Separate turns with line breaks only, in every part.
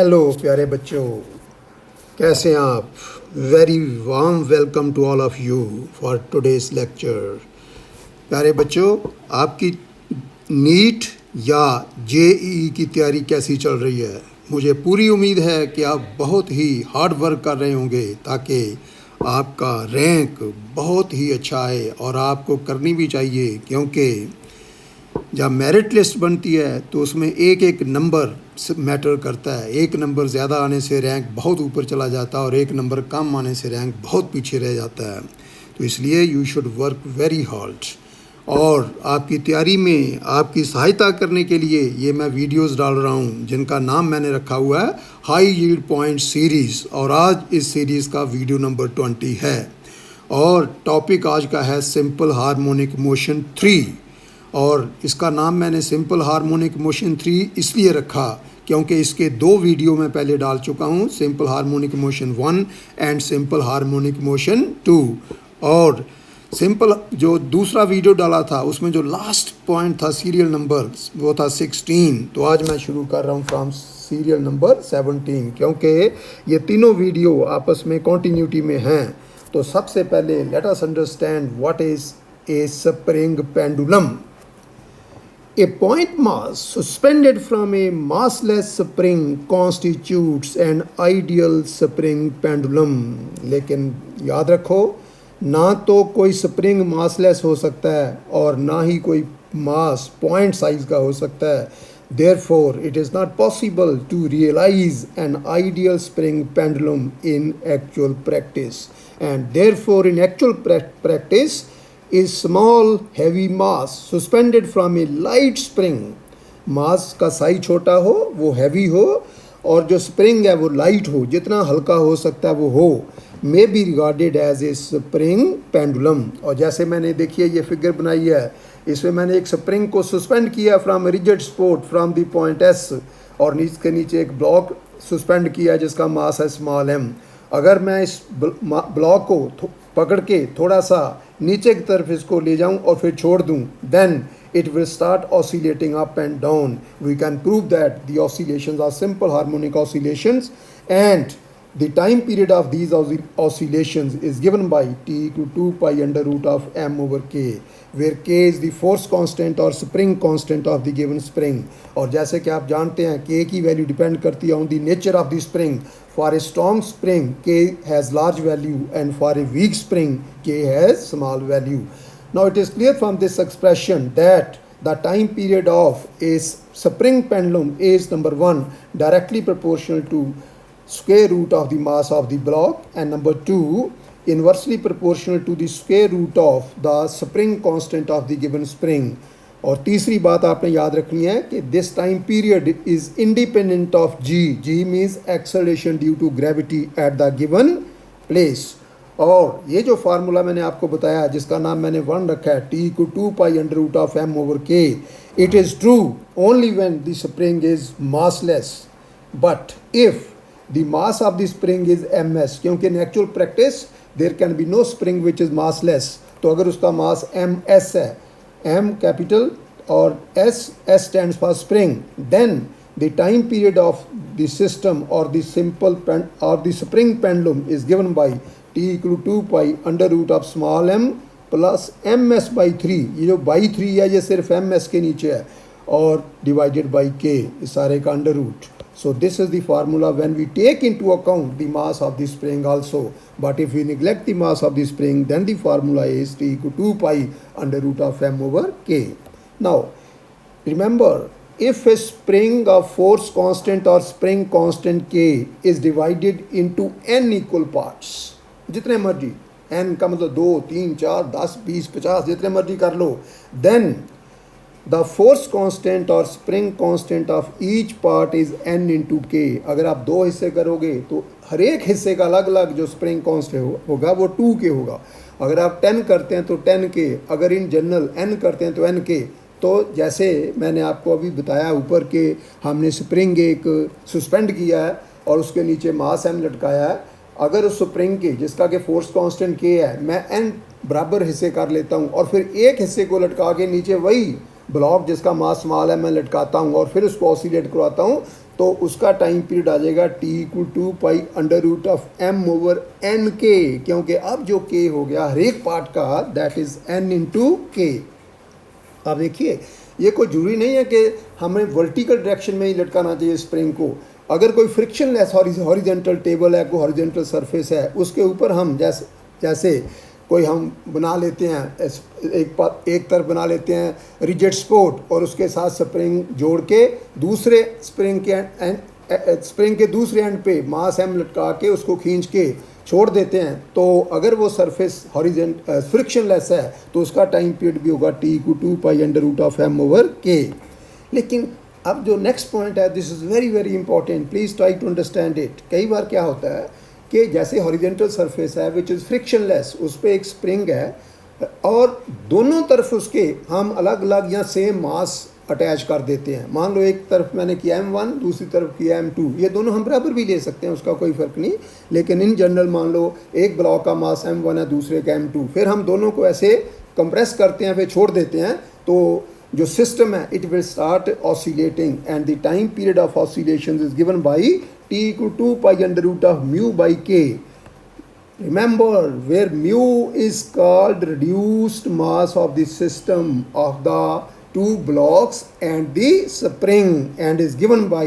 Hello प्यारे बच्चों, कैसे हैं आप? Very warm welcome to all of you for today's lecture. प्यारे बच्चों, आपकी नीट या जेईई की तैयारी कैसी चल रही है? मुझे पूरी उम्मीद है कि आप बहुत ही हार्ड वर्क कर रहे होंगे ताकि आपका रैंक बहुत ही अच्छा आए, और आपको करनी भी चाहिए, क्योंकि जब मेरिट लिस्ट बनती है तो उसमें एक एक नंबर मैटर करता है। एक नंबर ज़्यादा आने से रैंक बहुत ऊपर चला जाता है और एक नंबर कम आने से रैंक बहुत पीछे रह जाता है। तो इसलिए you should work very hard. और आपकी तैयारी में आपकी सहायता करने के लिए ये मैं वीडियोस डाल रहा हूँ जिनका नाम मैंने रखा हुआ है हाई यील्ड पॉइंट सीरीज़, और आज इस सीरीज़ का वीडियो नंबर 20 है। और टॉपिक आज का है सिंपल हार्मोनिक मोशन 3। और इसका नाम मैंने सिंपल हार्मोनिक मोशन 3 इसलिए रखा क्योंकि इसके दो वीडियो मैं पहले डाल चुका हूँ, simple harmonic motion 1 and simple harmonic motion 2। और सिंपल जो दूसरा वीडियो डाला था उसमें जो लास्ट पॉइंट था सीरियल नंबर, वो था 16। तो आज मैं शुरू कर रहा हूँ फ्रॉम सीरियल नंबर 17, क्योंकि ये तीनों वीडियो आपस में कॉन्टीन्यूटी में हैं। तो सबसे पहले let us understand what is a spring pendulum. A point mass suspended from a massless spring constitutes an ideal spring pendulum। लेकिन याद रखो, ना तो कोई स्प्रिंग मासलेस हो सकता है और ना ही कोई मास पॉइंट साइज का हो सकता है। Therefore, it is not possible to realize an ideal spring pendulum in actual practice. And therefore, in actual practice, is small heavy mass suspended from a light spring। मास का साइज छोटा हो, वो heavy हो, और जो स्प्रिंग है वो light हो, जितना हल्का हो सकता है वो हो, may be regarded as a spring pendulum. और जैसे मैंने देखिए ये फिगर बनाई है, इसमें मैंने एक स्प्रिंग को सस्पेंड किया from rigid sport from the point S, और इसके नीचे एक ब्लॉक सस्पेंड किया जिसका मास है स्मॉल एम। अगर मैं इस ब्लॉक को पकड़ के थोड़ा सा नीचे की तरफ इसको ले जाऊं और फिर छोड़ दूं, then it will start oscillating up and down। We can prove that the oscillations are simple harmonic oscillations, and the time period of these oscillations is given by t equal to 2 pi under root of m over k, where k is the force constant or spring constant of the given spring। और जैसे कि आप जानते हैं k की value depend करती है on the nature of the spring. For a strong spring, K has large value, and for a weak spring, K has small value। Now it is clear from this expression that the time period of a spring pendulum is number 1 directly proportional to square root of the mass of the block, and number 2 inversely proportional to the square root of the spring constant of the given spring। और तीसरी बात आपने याद रखनी है कि this time period is independent of G. G means acceleration due to gravity at the given place. और ये जो फार्मूला मैंने आपको बताया जिसका नाम मैंने 1 रखा है, टी को 2 pi under root of M over K, it is true only when the spring is massless. But if the mass of the spring is M S, क्योंकि in actual practice there can be no spring which is massless. तो अगर उसका mass M S है, M capital or S stands for spring, then the time period of the system or the spring pendulum is given by t equal to 2 pi under root of small m plus ms by 3। ये जो by 3 है ये सिर्फ ms के नीचे है, और divided by k, इस सारे का under root. So this is the formula when we take into account the mass of the spring also. But if we neglect the mass of the spring, then the formula is t equal to 2 pi under root of m over k। Now, remember, if a spring of force constant or spring constant k is divided into n equal parts, जितने मर्जी, n का मतलब 2, 3, 4, 10, 20, 50, जितने मर्जी कर लो, then the force constant or spring constant of each part is n into k। अगर आप 2 हिस्से करोगे तो हर एक हिस्से का अलग अलग जो स्प्रिंग कांस्टेंट होगा वो 2k होगा। अगर आप 10 करते हैं तो 10k, अगर इन जनरल n करते हैं तो nk। तो जैसे मैंने आपको अभी बताया ऊपर के, हमने स्प्रिंग एक सस्पेंड किया है और उसके नीचे मास m लटकाया है। अगर उस स्प्रिंग के जिसका कि फोर्स कांस्टेंट k है, मैं n बराबर हिस्से कर लेता हूँ और फिर एक हिस्से को लटका के नीचे वही ब्लॉक जिसका मास स्मॉल है मैं लटकाता हूँ और फिर उसको ऑसिलेट करवाता हूँ, तो उसका टाइम पीरियड आ जाएगा T equal to pi under root of M over N K, क्योंकि अब जो के हो गया हर एक पार्ट का दैट इज एन इंटू के। अब देखिए ये कोई जरूरी नहीं है कि हमें वर्टिकल डायरेक्शन में ही लटकाना चाहिए स्प्रिंग को। अगर कोई फ्रिक्शन लेस हॉरिजेंटल टेबल है, कोई हॉरिजेंटल सरफेस है, उसके ऊपर हम जैसे कोई हम बना लेते हैं एक तरफ बना लेते हैं रिजिड सपोर्ट और उसके साथ स्प्रिंग जोड़ के दूसरे स्प्रिंग के दूसरे एंड पे मास एम लटका के उसको खींच के छोड़ देते हैं, तो अगर वो सरफेस फ्रिक्शन लेस है तो उसका टाइम पीरियड भी होगा T equal to pi under root of M over K. लेकिन अब जो नेक्स्ट पॉइंट है, this is very very important, please try to understand it. कई बार क्या होता है कि जैसे हॉरिजेंटल सरफेस है विच इज़ फ्रिक्शन लेस, उस पर एक स्प्रिंग है और दोनों तरफ उसके हम अलग अलग या सेम मास अटैच कर देते हैं। मान लो एक तरफ मैंने किया M1, दूसरी तरफ किया M2, ये दोनों हम बराबर भी ले सकते हैं, उसका कोई फ़र्क नहीं। लेकिन इन जनरल मान लो एक ब्लॉक का मास M1 है, दूसरे का M2, फिर हम दोनों को ऐसे कंप्रेस करते हैं, फिर छोड़ देते हैं, तो जो सिस्टम है it will start oscillating and the time period of oscillation is given by T equal to pi under root of mu by K. Remember, where mu is called reduced mass of the system of the two blocks and the spring and is given by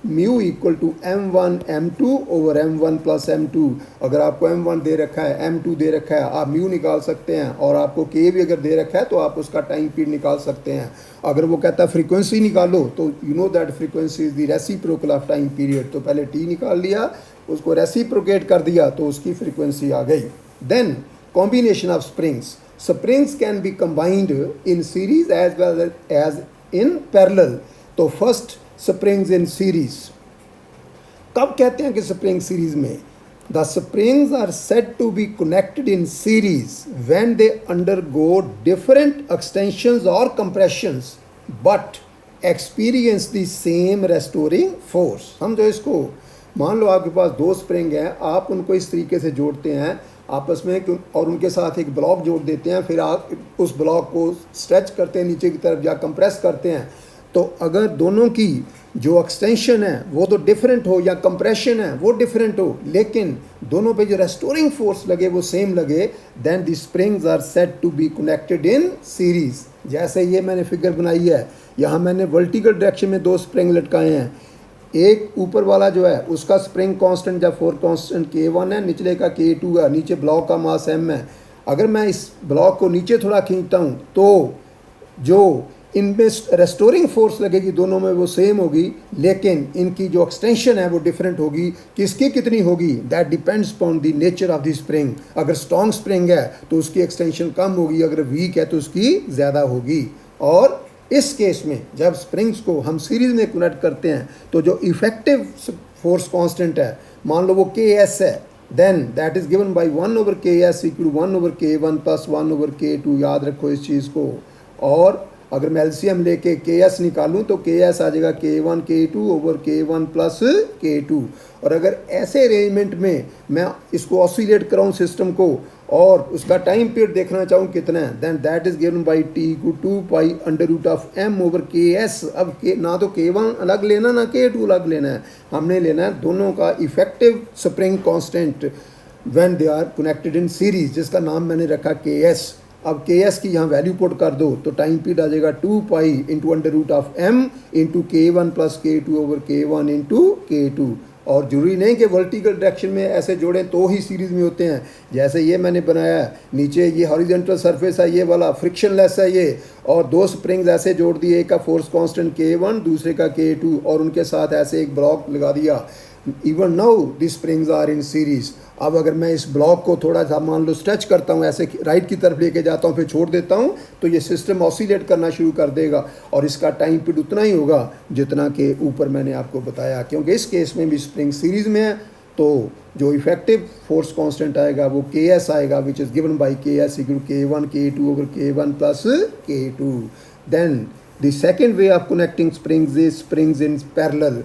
mu equal to m1 m2 over m1 plus m2। अगर आपको m1 दे रखा है, m2 दे रखा है, आप mu निकाल सकते हैं, और आपको k भी अगर दे रखा है तो आप उसका टाइम पीरियड निकाल सकते हैं। अगर वो कहता है फ्रीक्वेंसी निकालो तो you know that frequency is the reciprocal of time period, तो पहले t निकाल लिया, उसको रेसिप्रोकेट कर दिया तो उसकी फ्रीक्वेंसी आ गई। Then combination of springs can be combined in series as well as in parallel। तो फर्स्ट springs in series, कब कहते हैं कि स्प्रिंग सीरीज में? The springs are said to be connected in series when they undergo different extensions or compressions but experience the same restoring force। समझो इसको, मान लो आपके पास दो स्प्रिंग हैं, आप उनको इस तरीके से जोड़ते हैं आपस में और उनके साथ एक ब्लॉक जोड़ देते हैं, फिर आप उस ब्लॉक को स्ट्रेच करते हैं नीचे की तरफ या कंप्रेस करते हैं, तो अगर दोनों की जो एक्सटेंशन है वो तो डिफरेंट हो या कंप्रेशन है वो डिफरेंट हो, लेकिन दोनों पे जो रेस्टोरिंग फोर्स लगे वो सेम लगे, then the springs are said to be connected in series. जैसे ये मैंने फिगर बनाई है, यहाँ मैंने वर्टिकल डायरेक्शन में दो स्प्रिंग लटकाए हैं, एक ऊपर वाला जो है उसका स्प्रिंग कांस्टेंट या फोर्स कांस्टेंट K1 है, निचले का K2 है, नीचे ब्लॉक का मास M है। अगर मैं इस ब्लॉक को नीचे थोड़ा खींचता हूँ तो जो इनमें रेस्टोरिंग फोर्स लगेगी दोनों में वो सेम होगी, लेकिन इनकी जो एक्सटेंशन है वो डिफरेंट होगी। किसकी कितनी होगी? That depends upon the nature of the spring. अगर स्ट्रॉन्ग स्प्रिंग है तो उसकी एक्सटेंशन कम होगी, अगर वीक है तो उसकी ज़्यादा होगी। और इस केस में जब स्प्रिंग्स को हम सीरीज में कनेक्ट करते हैं तो जो इफेक्टिव फोर्स कांस्टेंट है, मान लो वो Ks है, then that is given by 1 over Ks equal 1 over K1 plus 1 over K2। याद रखो इस चीज़ को। और अगर मैं LCM लेके Ks निकालूं तो Ks आ जाएगा K1 K2 over K1 plus K2। और अगर ऐसे अरेंजमेंट में मैं इसको ऑसिलेट कराऊं सिस्टम को और उसका टाइम पीरियड देखना चाहूँ कितना है, then that is given by T equal to pi under root of M over Ks। अब ना तो K1 अलग लेना ना K2 अलग लेना है, हमने लेना है दोनों का effective spring constant when they are connected in series, जिसका नाम मैंने रखा Ks। अब Ks की यहाँ वैल्यू पुट कर दो तो टाइम पीरियड आ जाएगा 2 pi into under root of M into K1 plus K2 over K1 into K2। और जरूरी नहीं कि वर्टिकल डायरेक्शन में ऐसे जोड़ें तो ही सीरीज़ में होते हैं। जैसे ये मैंने बनाया है, नीचे ये हॉरिजॉन्टल सरफेस है, ये वाला फ्रिक्शन लेस है ये, और दो स्प्रिंग्स ऐसे जोड़ दिए, एक का फोर्स कांस्टेंट K1 दूसरे का K2, और उनके साथ ऐसे एक ब्लॉक लगा दिया। Even now the springs are in series. अब अगर मैं इस ब्लॉक को थोड़ा सा मान लो स्ट्रेच करता हूँ, ऐसे राइट की तरफ लेके जाता हूँ, फिर छोड़ देता हूँ, तो ये सिस्टम ऑसिलेट करना शुरू कर देगा और इसका टाइम पीरियड उतना ही होगा जितना कि ऊपर मैंने आपको बताया। क्योंकि इस केस में भी स्प्रिंग सीरीज़ में है तो जो इफेक्टिव फोर्स कांस्टेंट आएगा वो Ks आएगा, which is given by Ks equal K1 K2 over K1 plus K2। Then the second way of connecting springs is springs in parallel.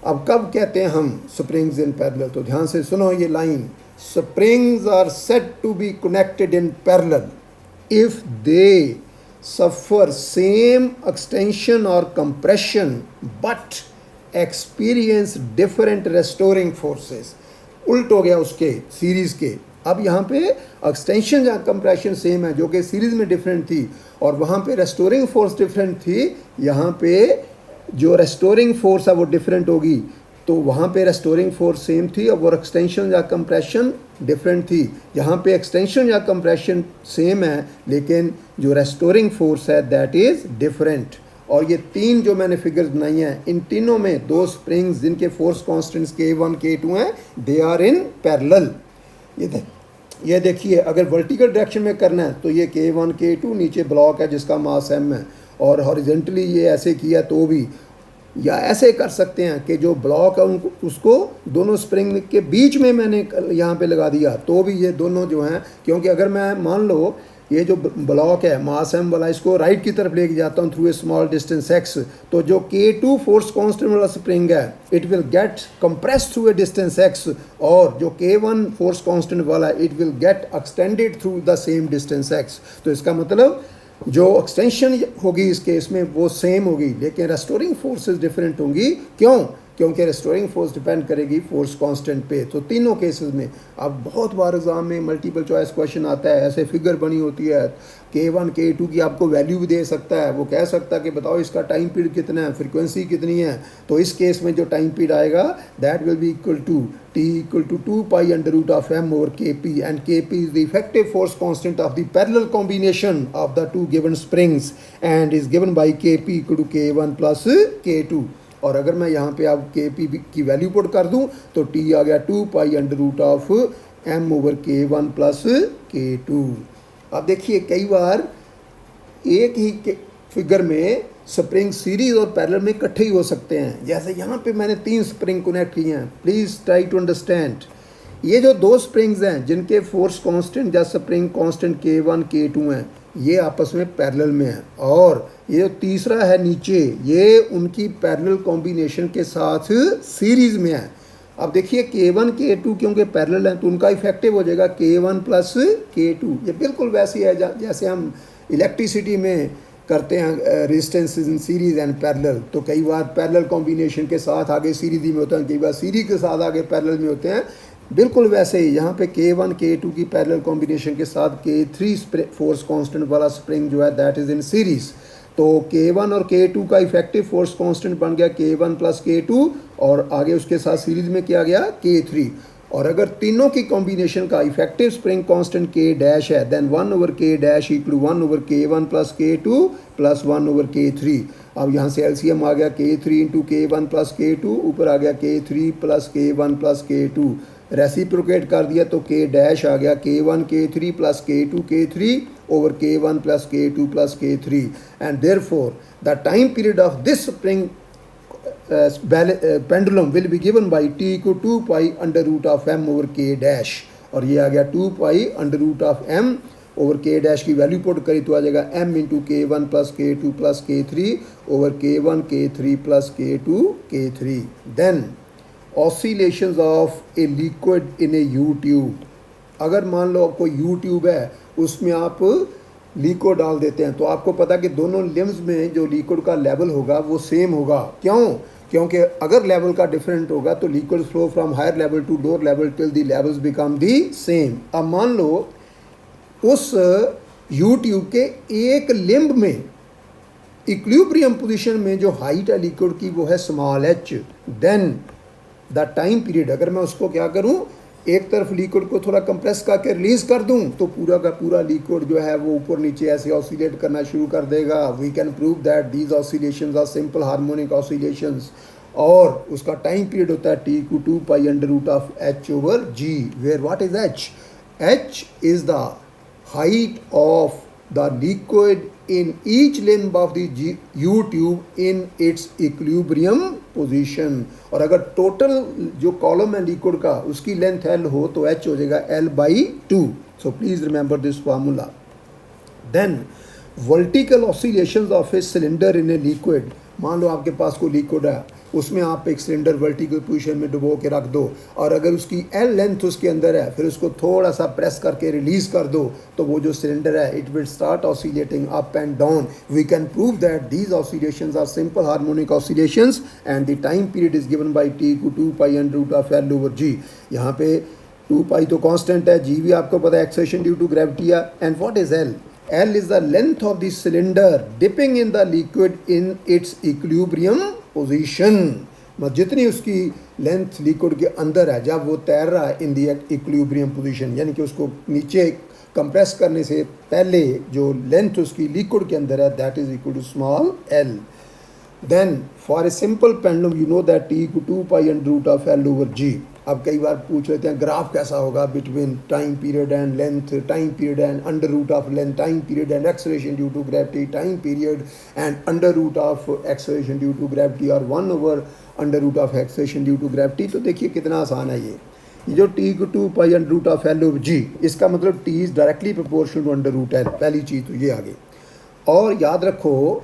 अब कब कहते हैं हम स्प्रिंग्स इन पैरेलल? तो ध्यान से सुनो ये line, springs are said to be connected in parallel if they suffer same extension और compression but experience different restoring forces. उल्ट हो गया उसके सीरीज़ के। अब यहाँ पे एक्सटेंशन या कंप्रेशन सेम है जो कि सीरीज़ में डिफरेंट थी, और वहाँ पे रेस्टोरिंग फोर्स डिफरेंट थी। यहाँ पे जो रेस्टोरिंग फोर्स है वो डिफरेंट होगी, तो वहाँ पे रेस्टोरिंग फोर्स सेम थी और वो एक्सटेंशन या कंप्रेशन डिफरेंट थी। यहाँ पे एक्सटेंशन या कंप्रेशन सेम है लेकिन जो रेस्टोरिंग फोर्स है दैट इज़ डिफरेंट। और ये तीन जो मैंने फिगर्स बनाई हैं, इन तीनों में दो स्प्रिंग्स जिनके फोर्स कांस्टेंट्स K1 K2 हैं, दे आर इन पैरेलल। ये देखिए, अगर वर्टिकल डायरेक्शन में करना है तो ये K1 K2 नीचे ब्लॉक है जिसका मास m है, और हॉरिजेंटली ये ऐसे किया तो भी, या ऐसे कर सकते हैं कि जो ब्लॉक है उनको उसको दोनों स्प्रिंग के बीच में मैंने यहाँ पे लगा दिया तो भी ये दोनों जो हैं, क्योंकि अगर मैं मान लो ये जो ब्लॉक है मास m वाला, इसको राइट की तरफ लेके जाता हूँ through a small distance x, तो जो K2 फोर्स कांस्टेंट वाला स्प्रिंग है it will get compressed through a distance x, और जो K1 फोर्स कांस्टेंट वाला it will get extended through the same distance x। तो इसका मतलब जो एक्सटेंशन होगी इस केस में वो सेम होगी लेकिन रेस्टोरिंग फोर्सेस डिफरेंट होंगी। क्यों? क्योंकि रेस्टोरिंग फोर्स डिपेंड करेगी फोर्स कांस्टेंट पे। तो तीनों केसेस में अब बहुत बार एग्जाम में मल्टीपल चॉइस क्वेश्चन आता है, ऐसे फिगर बनी होती है, K1 K2 की आपको वैल्यू भी दे सकता है, वो कह सकता है कि बताओ इसका टाइम पीरियड कितना है, फ्रीक्वेंसी कितनी है। तो इस केस में जो टाइम पीरियड आएगा that will be equal to T equal to 2 pi under root of m over Kp, and Kp is the effective force constant of the parallel combination of the two given springs and is given by Kp equal to K1 plus K2। और अगर मैं यहाँ पे आप Kp की value put कर दूँ तो T आ गया 2 pi under root of m over K1 plus K2। अब देखिए कई बार एक ही फिगर में स्प्रिंग सीरीज और पैरेलल में इकट्ठे ही हो सकते हैं। जैसे यहाँ पे मैंने 3 स्प्रिंग कनेक्ट किए हैं, प्लीज़ ट्राई टू अंडरस्टैंड। ये जो 2 स्प्रिंग्स हैं जिनके फोर्स कांस्टेंट या स्प्रिंग कांस्टेंट K1 K2 हैं, ये आपस में पैरेलल में है, और ये जो तीसरा है नीचे ये उनकी पैरेलल कॉम्बिनेशन के साथ सीरीज में है। अब देखिए K1 K2 क्योंकि पैरेलल हैं तो उनका इफेक्टिव हो जाएगा K1 प्लस K2। ये बिल्कुल वैसे ही है जैसे हम इलेक्ट्रिसिटी में करते हैं resistance in series and parallel. तो कई बार पैरेलल कॉम्बिनेशन के साथ आगे सीरीज में होते हैं, कई बार सीरीज के साथ आगे पैरेलल में होते हैं। बिल्कुल वैसे ही यहाँ पे K1 K2 की पैरेलल कॉम्बिनेशन के साथ K3 फोर्स कांस्टेंट वाला स्प्रिंग जो है दैट इज़ इन सीरीज। तो K1 और K2 का इफेक्टिव फोर्स कांस्टेंट बन गया K1 प्लस K2, और आगे उसके साथ सीरीज में किया गया K3। और अगर तीनों की कॉम्बिनेशन का effective spring constant K dash है then 1 over K dash equal 1 over K1 plus K2 plus 1 over K3। अब यहाँ से एलसीएम आ गया K3 into K1 plus K2, ऊपर आ गया K3 plus K1 plus K2, reciprocate कर दिया तो K डैश आ गया K1 K3 plus K2 K3 over K1 plus K2 plus K3, and therefore the time period of this spring pendulum will be given by T equal 2 pi under root of m over K dash, और ये आ गया 2 pi under root of m over K dash की value put करी तो आ जाएगा m into K1 plus K2 plus K3 over K1 K3 plus K2 K3। Then oscillations of a liquid in a U tube. अगर मान लो आपको U tube है उसमें आप लिक्विड डाल देते हैं तो आपको पता कि दोनों लिम्स में जो लिक्विड का लेवल होगा वो सेम होगा। क्यों? क्योंकि अगर लेवल का डिफरेंट होगा तो liquid flow from higher level to lower level till the levels become the same. अब मान लो उस यू ट्यूब के एक लिम्ब में इक्विलिब्रियम पोजीशन में जो हाइट है लिक्विड की वो है small h, then the time period, अगर मैं उसको क्या करूं एक तरफ लिक्विड को थोड़ा कंप्रेस करके रिलीज कर दूं तो पूरा का पूरा लिक्विड जो है वो ऊपर नीचे ऐसे ऑसिलेट करना शुरू कर देगा। We can prove that these oscillations are simple harmonic oscillations, और उसका टाइम पीरियड होता है T को 2 pi under root of h over g, where what is h? h is the height of the liquid in each limb of the U tube in its equilibrium position। और अगर total जो column है liquid का उसकी length L हो तो H हो जाएगा L by 2। So please remember this formula. Then vertical oscillations of a cylinder in a liquid. मान लो आपके पास कोई लिक्विड है, उसमें आप एक सिलेंडर वर्टिकल पोजीशन में डुबो के रख दो और अगर उसकी एल लेंथ उसके अंदर है, फिर उसको थोड़ा सा प्रेस करके रिलीज़ कर दो, तो वो जो सिलेंडर है it will start oscillating up and down. We can prove that these oscillations are simple harmonic oscillations and the time period is given by T को 2 pi under root of L over g. यहाँ पे 2 पाई तो constant है, जी भी आपको पता है acceleration due to gravity है. And what is L? L is the length of the cylinder dipping in the liquid in its equilibrium position. मतलब जितनी उसकी लेंथ लिक्विड के अंदर है जब वो तैर रहा है इन दी इक्विलिब्रियम पोजीशन, यानी कि उसको नीचे कंप्रेस करने से पहले जो लेंथ उसकी लिक्विड के अंदर है that is equal to small L. Then for a simple pendulum you know that T equal 2 pi under root of L over g. अब कई बार पूछ लेते हैं ग्राफ कैसा होगा between time period and length, time period and under root of length, time period and acceleration due to gravity, time period and under root of acceleration due to gravity और 1 over under root of acceleration due to gravity. तो देखिए कितना आसान है ये जो T को 2 pi under root of L over g, इसका मतलब T is directly proportional to under root L. पहली चीज़ तो ये आ गई. और याद रखो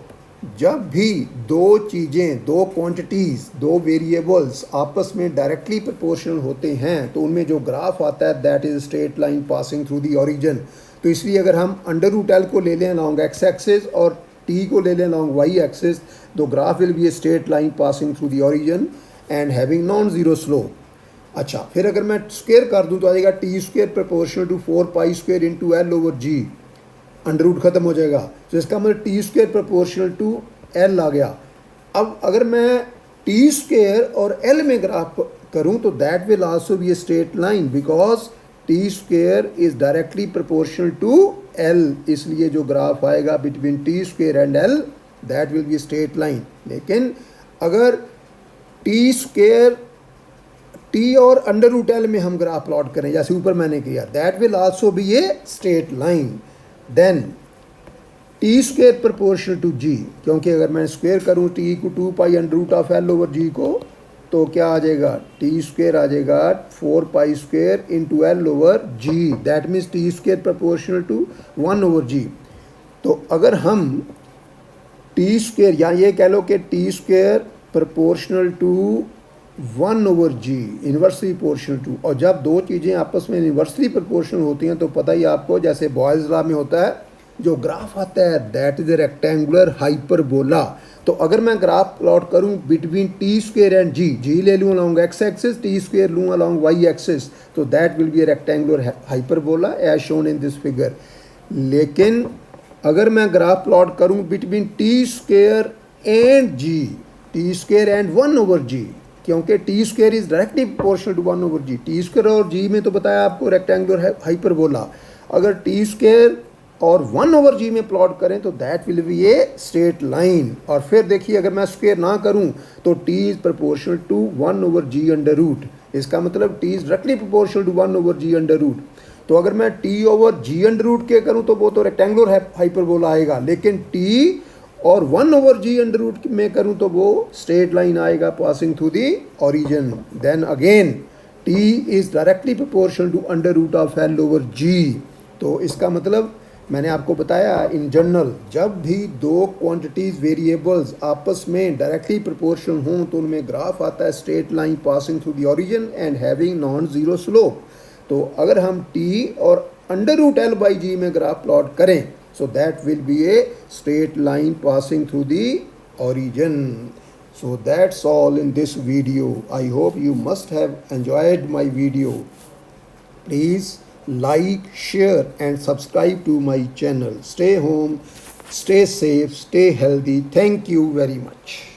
जब भी दो चीज़ें, दो क्वांटिटीज़, दो वेरिएबल्स आपस में डायरेक्टली प्रोपोर्शनल होते हैं तो उनमें जो ग्राफ आता है that is straight line passing through the origin. तो इसलिए अगर हम अंडर रूट एल को ले लें अलॉन्ग एक्स एक्सिस और टी को ले लें अलॉन्ग वाई एक्सिस, तो graph will be a straight line passing through the origin and having non zero slope. अच्छा, फिर अगर मैं स्क्वेयर कर दूँ तो आ जाएगा T square proportional to 4 pi square into L over ji. Under root खत्म हो जाएगा, तो इसका मतलब T square proportional to L आ गया. अब अगर मैं टी स्क्वेयर और एल में ग्राफ करूं तो that will also be a straight line because T square is directly proportional to L. इसलिए जो ग्राफ आएगा between T square and L that will be straight line. लेकिन अगर टी स्क्वेयर टी और under root L में हम graph plot करें जैसे ऊपर मैंने किया that will also be a straight line. Then T square proportional to g, क्योंकि अगर मैं स्क्वेयर करूँ टी को 2 pi under root of L over g को तो क्या आ जाएगा, टी स्क्वेयर आ जाएगा 4 pi square into L over g. That means T square proportional to 1 over g. तो अगर हम टी स्क्वेयर या ये कह लो कि T square proportional to 1 over G inversely proportional to, और जब दो चीज़ें आपस में इन्वर्सली प्रोपोर्शनल होती हैं तो पता ही आपको जैसे बॉयल्स लॉ में होता है जो ग्राफ आता है that is a rectangular hyperbola. तो अगर मैं ग्राफ प्लॉट करूं between T square and g, g ले लूँ along X axis, T square लूँ अलॉन्ग वाई एक्सिस, तो that will be a rectangular hyperbola as shown in this figure. लेकिन अगर मैं ग्राफ प्लॉट करूं between T square and g, T square and 1 over g, क्योंकि T square is directly proportional to 1 over ji. T square और G में तो बताया आपको रेक्टेंगुलर हाइपरबोला. अगर टी स्क्वेयर और 1 ओवर जी में प्लॉट करें तो that will be a straight line. और फिर देखिए अगर मैं स्क्वेयर ना करूं तो T is proportional to 1 over ji under root. इसका मतलब T is directly proportional to 1 over ji under root. तो अगर मैं टी ओवर जी अंडर रूट के करूं तो वो तो रेक्टेंगुलर हाइपरबोला आएगा, लेकिन टी और 1 ओवर जी अंडर रूट में करूं तो वो स्ट्रेट लाइन आएगा passing through the origin. Then again T is directly proportional to under root of L over g. तो इसका मतलब मैंने आपको बताया इन जनरल जब भी दो क्वांटिटीज़ वेरिएबल्स आपस में डायरेक्टली प्रोपोर्शनल हों तो उनमें ग्राफ आता है straight line passing through the origin and having non zero slope. तो अगर हम टी और अंडर रूट एल बाई जी में ग्राफ प्लॉट करें so that will be a straight line passing through the origin. So that's all in this video. I hope you must have enjoyed my video. Please like, share and subscribe to my channel. Stay home, stay safe, stay healthy. Thank you very much.